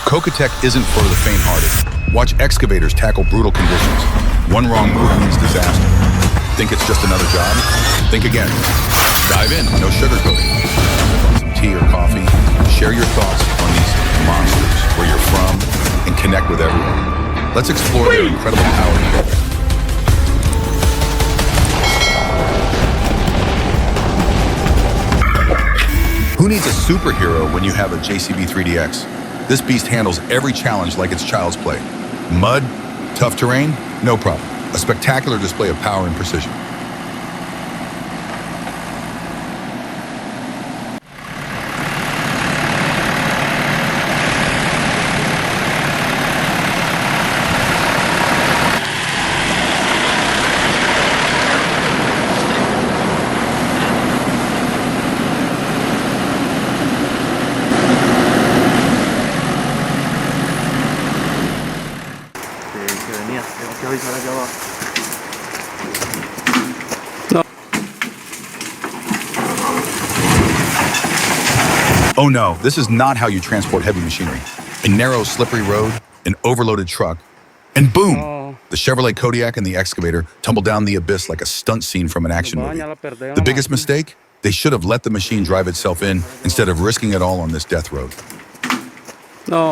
Coca Tech isn't for the faint-hearted. Watch excavators tackle brutal conditions. One wrong move means disaster. Think it's just another job? Think again. Dive in, no sugarcoating. Some tea or coffee. Share your thoughts on these monsters, where you're from, and connect with everyone. Let's explore their incredible power together. Who needs a superhero when you have a JCB 3DX? This beast handles every challenge like it's child's play. Mud, tough terrain, no problem. A spectacular display of power and precision. Oh no, this is not how you transport heavy machinery. A narrow, slippery road, an overloaded truck, and boom! The Chevrolet Kodiak and the excavator tumble down the abyss like a stunt scene from an action movie. The biggest mistake? They should have let the machine drive itself in instead of risking it all on this death road. No.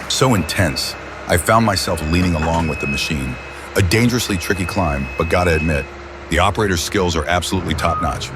So intense, I found myself leaning along with the machine. A dangerously tricky climb, but gotta admit, the operator's skills are absolutely top-notch.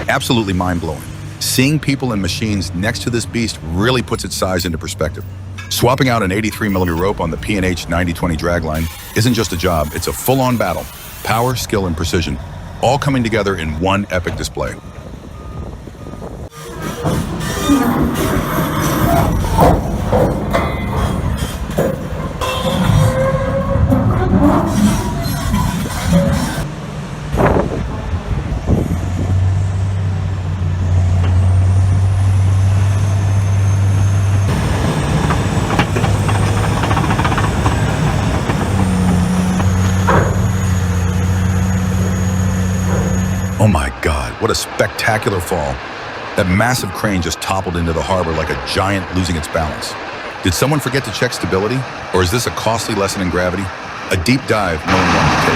Absolutely mind-blowing. Seeing people and machines next to this beast really puts its size into perspective. Swapping out an 83mm rope on the P&H 9020 dragline isn't just a job, it's a full-on battle. Power, skill, and precision, all coming together in one epic display. Oh my God, what a spectacular fall. That massive crane just toppled into the harbor like a giant losing its balance. Did someone forget to check stability? Or is this a costly lesson in gravity? A deep dive no one wanted to take.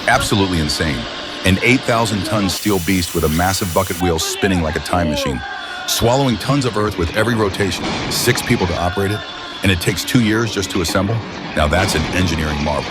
Absolutely insane. An 8,000-ton steel beast with a massive bucket wheel spinning like a time machine. Swallowing tons of earth with every rotation, 6 people to operate it, and it takes 2 years just to assemble? Now that's an engineering marvel.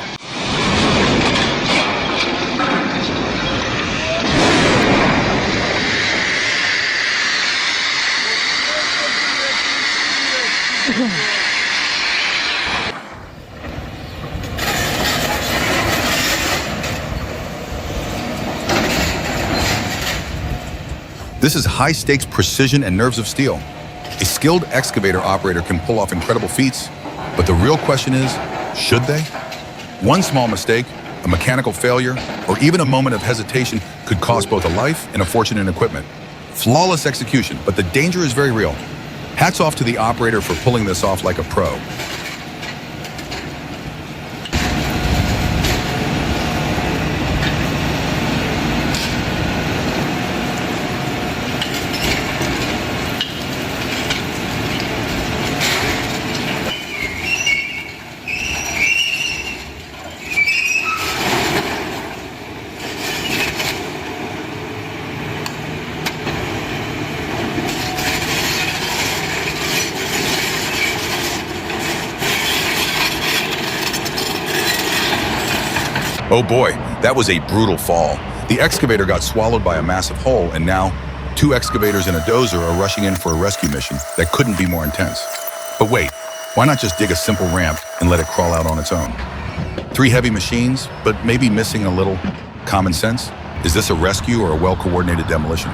This is high-stakes precision and nerves of steel. A skilled excavator operator can pull off incredible feats, but the real question is, should they? One small mistake, a mechanical failure, or even a moment of hesitation could cost both a life and a fortune in equipment. Flawless execution, but the danger is very real. Hats off to the operator for pulling this off like a pro. Oh boy, that was a brutal fall. The excavator got swallowed by a massive hole, and now 2 excavators and a dozer are rushing in for a rescue mission that couldn't be more intense. But wait, why not just dig a simple ramp and let it crawl out on its own? 3 heavy machines, but maybe missing a little common sense? Is this a rescue or a well-coordinated demolition?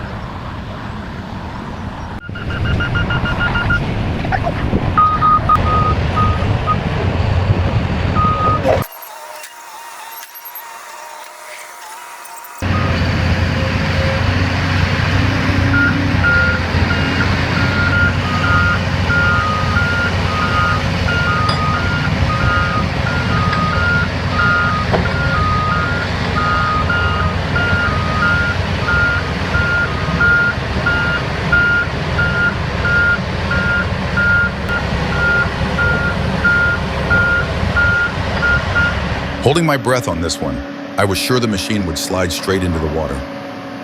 Holding my breath on this one, I was sure the machine would slide straight into the water.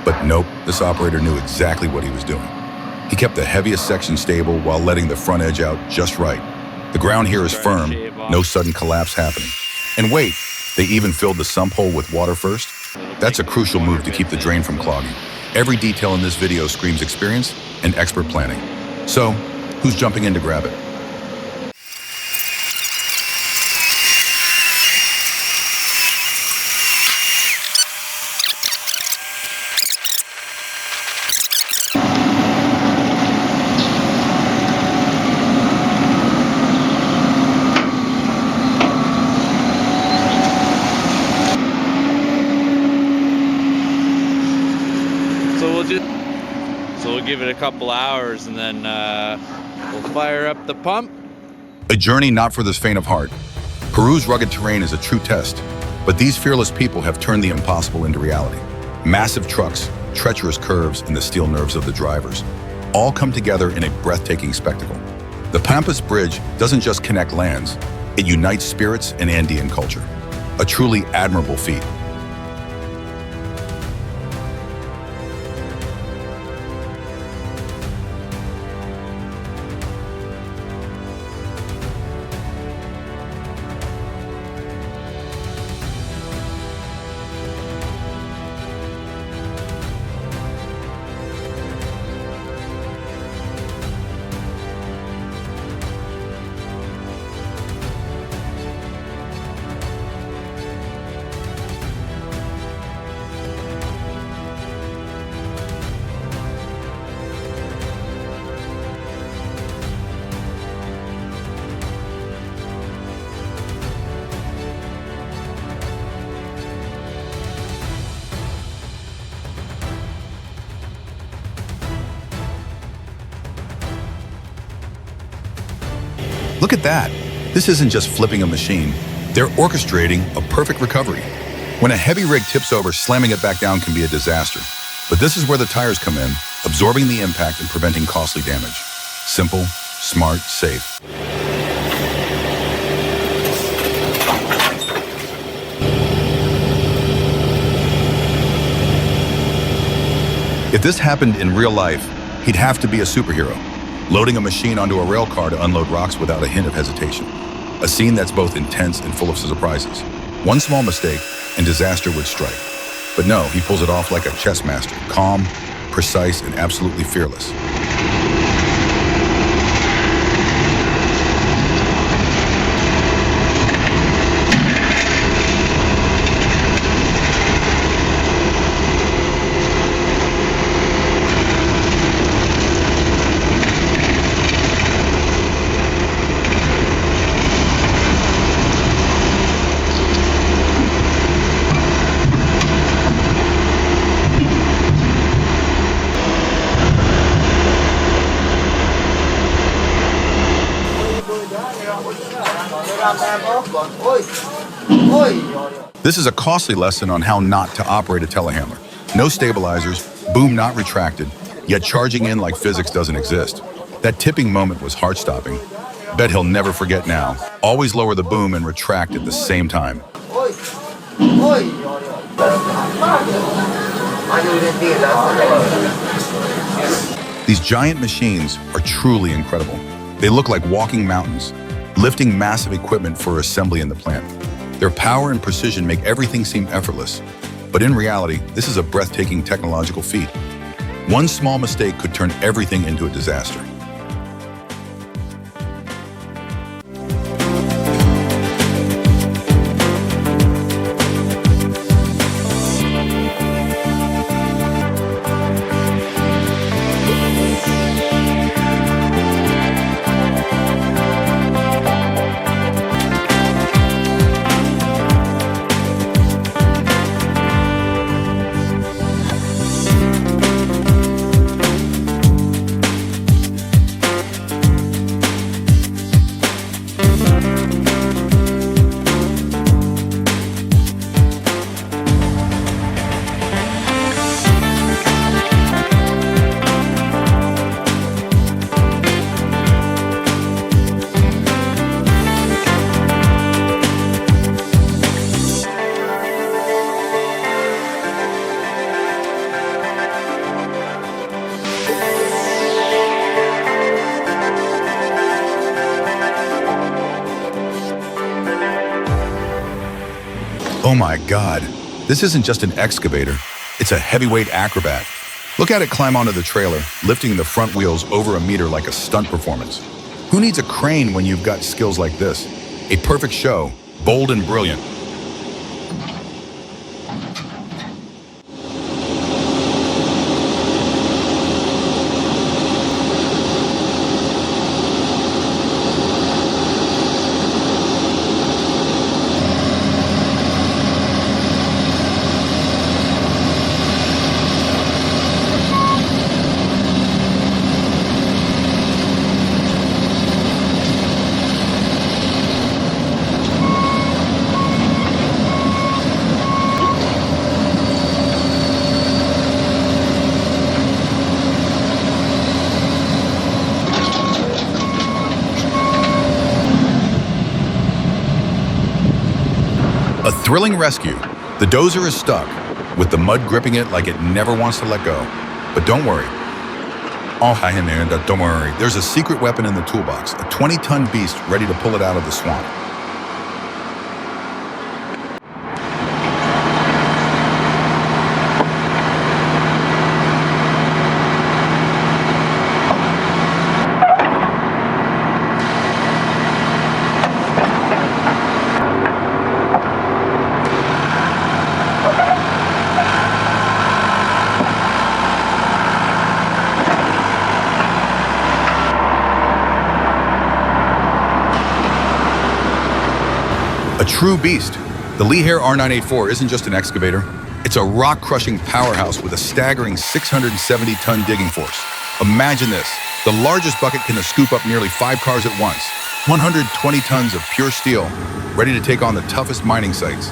But nope, this operator knew exactly what he was doing. He kept the heaviest section stable while letting the front edge out just right. The ground here is firm, no sudden collapse happening. And wait, they even filled the sump hole with water first? That's a crucial move to keep the drain from clogging. Every detail in this video screams experience and expert planning. So, who's jumping in to grab it? So we'll give it a couple hours and then we'll fire up the pump. A journey not for the faint of heart. Peru's rugged terrain is a true test, but these fearless people have turned the impossible into reality. Massive trucks, treacherous curves, and the steel nerves of the drivers all come together in a breathtaking spectacle. The Pampas Bridge doesn't just connect lands, it unites spirits and Andean culture. A truly admirable feat. Look at that. This isn't just flipping a machine. They're orchestrating a perfect recovery. When a heavy rig tips over, slamming it back down can be a disaster. But this is where the tires come in, absorbing the impact and preventing costly damage. Simple, smart, safe. If this happened in real life, he'd have to be a superhero, loading a machine onto a rail car to unload rocks without a hint of hesitation. A scene that's both intense and full of surprises. One small mistake and disaster would strike. But no, he pulls it off like a chess master, calm, precise, and absolutely fearless. This is a costly lesson on how not to operate a telehandler. No stabilizers, boom not retracted, yet charging in like physics doesn't exist. That tipping moment was heart-stopping. Bet he'll never forget now. Always lower the boom and retract at the same time. These giant machines are truly incredible. They look like walking mountains, lifting massive equipment for assembly in the plant. Their power and precision make everything seem effortless. But in reality, this is a breathtaking technological feat. One small mistake could turn everything into a disaster. Oh my God, this isn't just an excavator, it's a heavyweight acrobat. Look at it climb onto the trailer, lifting the front wheels over a meter like a stunt performance. Who needs a crane when you've got skills like this? A perfect show, bold and brilliant. A thrilling rescue. The dozer is stuck, with the mud gripping it like it never wants to let go. But don't worry. Don't worry. There's a secret weapon in the toolbox, a 20-ton beast ready to pull it out of the swamp. A true beast. The Leahair R984 isn't just an excavator. It's a rock-crushing powerhouse with a staggering 670-ton digging force. Imagine this. The largest bucket can scoop up nearly 5 cars at once. 120 tons of pure steel, ready to take on the toughest mining sites.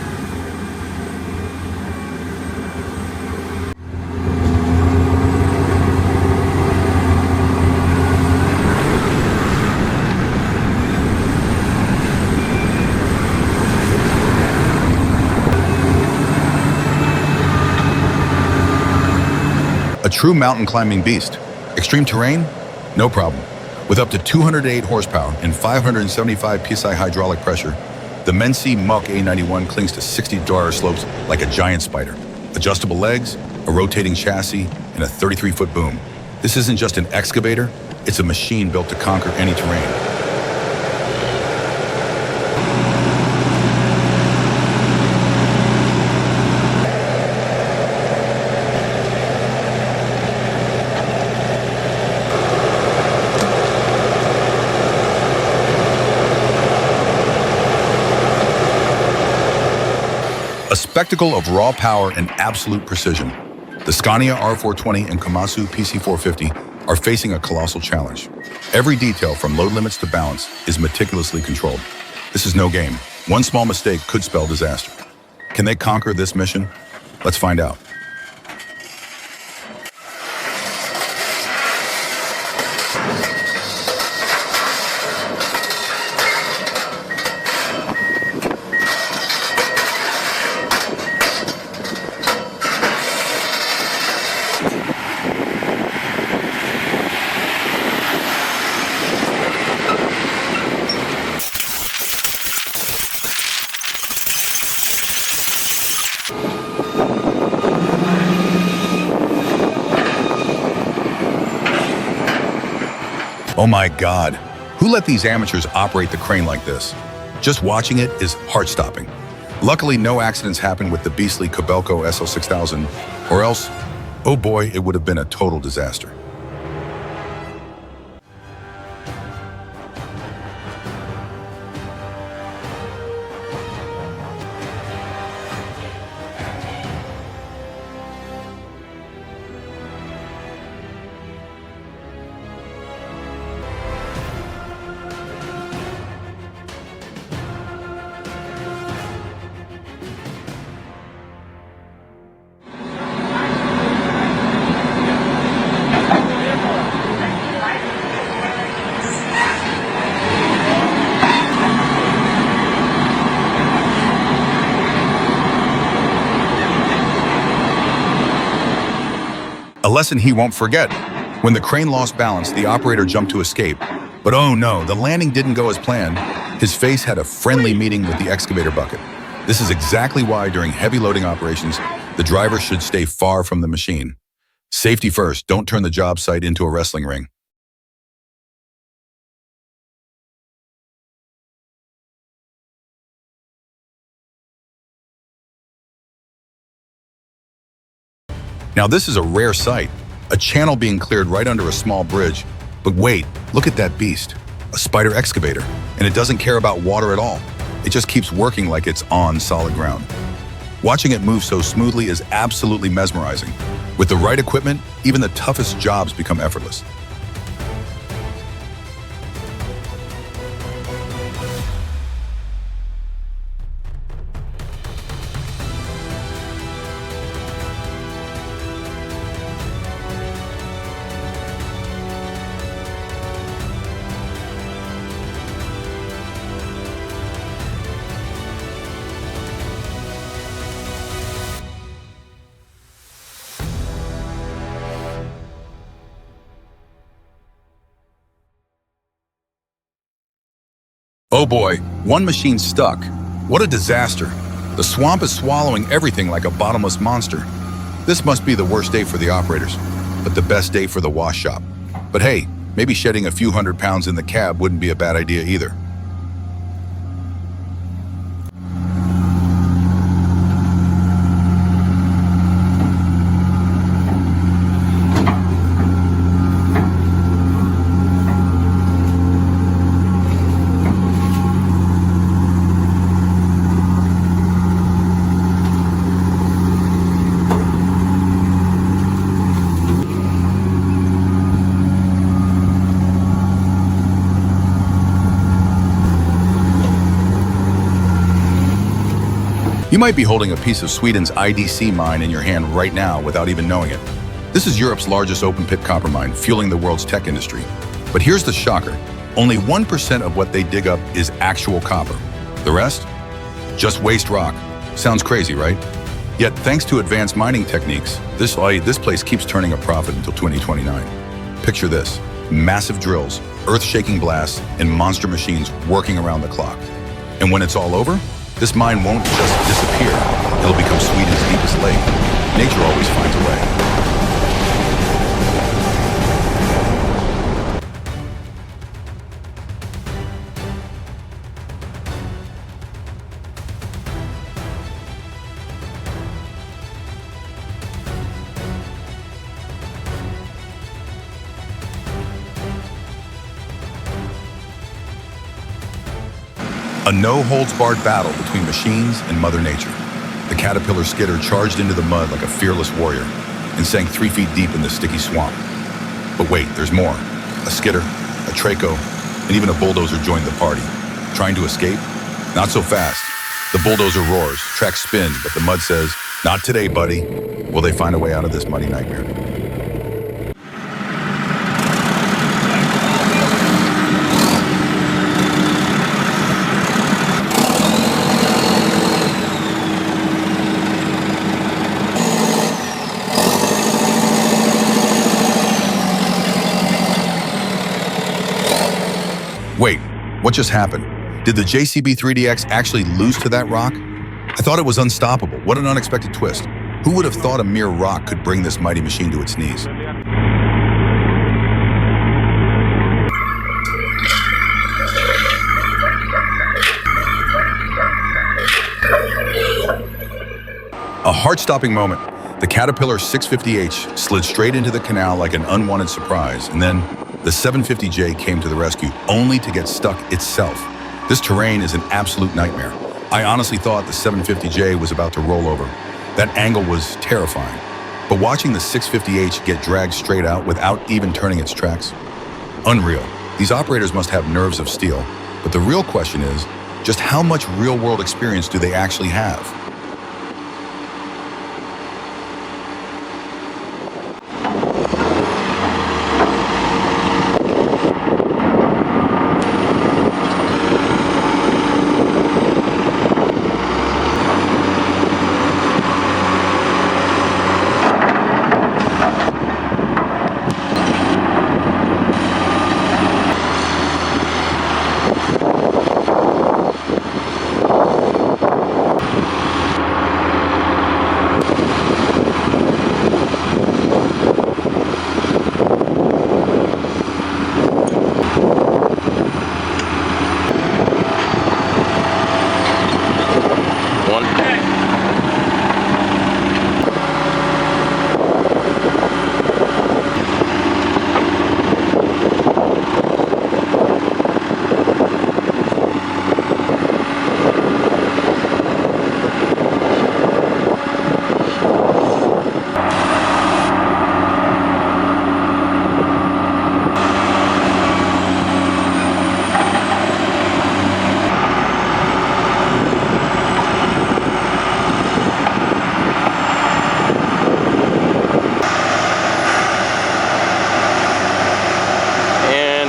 A true mountain climbing beast. Extreme terrain? No problem. With up to 208 horsepower and 575 psi hydraulic pressure, the Mency Muck A91 clings to 60-dollar slopes like a giant spider. Adjustable legs, a rotating chassis, and a 33-foot boom. This isn't just an excavator, it's a machine built to conquer any terrain. A spectacle of raw power and absolute precision. The Scania R420 and Komatsu PC450 are facing a colossal challenge. Every detail from load limits to balance is meticulously controlled. This is no game. One small mistake could spell disaster. Can they conquer this mission? Let's find out. Oh my God, who let these amateurs operate the crane like this? Just watching it is heart-stopping. Luckily, no accidents happened with the beastly Kobelco SL6000, or else, oh boy, it would have been a total disaster. A lesson he won't forget. When the crane lost balance, the operator jumped to escape. But oh no, the landing didn't go as planned. His face had a friendly meeting with the excavator bucket. This is exactly why during heavy loading operations, the driver should stay far from the machine. Safety first, don't turn the job site into a wrestling ring. Now this is a rare sight, a channel being cleared right under a small bridge. But wait, look at that beast, a spider excavator, and it doesn't care about water at all. It just keeps working like it's on solid ground. Watching it move so smoothly is absolutely mesmerizing. With the right equipment, even the toughest jobs become effortless. Oh boy, one machine stuck. What a disaster. The swamp is swallowing everything like a bottomless monster. This must be the worst day for the operators, but the best day for the wash shop. But hey, maybe shedding a few 100 pounds in the cab wouldn't be a bad idea either. You might be holding a piece of Sweden's IDC mine in your hand right now without even knowing it. This is Europe's largest open-pit copper mine, fueling the world's tech industry. But here's the shocker. Only 1% of what they dig up is actual copper. The rest? Just waste rock. Sounds crazy, right? Yet, thanks to advanced mining techniques, this place keeps turning a profit until 2029. Picture this. Massive drills, earth-shaking blasts, and monster machines working around the clock. And when it's all over, this mine won't just disappear. It'll become Sweden's deepest lake. Nature always finds a way. A no-holds-barred battle between machines and Mother Nature. The caterpillar skidder charged into the mud like a fearless warrior and sank 3 feet deep in the sticky swamp. But wait, there's more. A skidder, a traco, and even a bulldozer joined the party. Trying to escape? Not so fast. The bulldozer roars, tracks spin, but the mud says, "Not today, buddy." Will they find a way out of this muddy nightmare? Wait, what just happened? Did the JCB 3DX actually lose to that rock? I thought it was unstoppable. What an unexpected twist. Who would have thought a mere rock could bring this mighty machine to its knees? A heart-stopping moment. The Caterpillar 650H slid straight into the canal like an unwanted surprise, and then the 750J came to the rescue, only to get stuck itself. This terrain is an absolute nightmare. I honestly thought the 750J was about to roll over. That angle was terrifying. But watching the 650H get dragged straight out without even turning its tracks, unreal. These operators must have nerves of steel. But the real question is, just how much real-world experience do they actually have?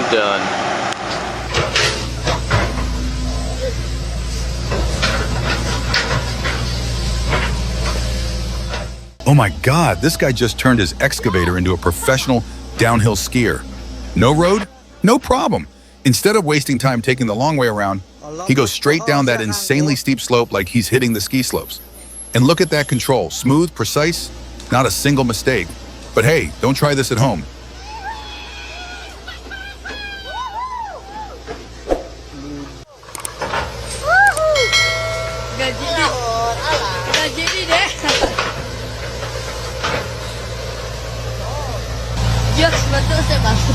Done. Oh my God, this guy just turned his excavator into a professional downhill skier. No road? No problem. Instead of wasting time taking the long way around, he goes straight down that insanely steep slope like he's hitting the ski slopes. And look at that control. Smooth, precise, not a single mistake. But hey, don't try this at home. Gak jadi deh. Jokes betul saya bantu.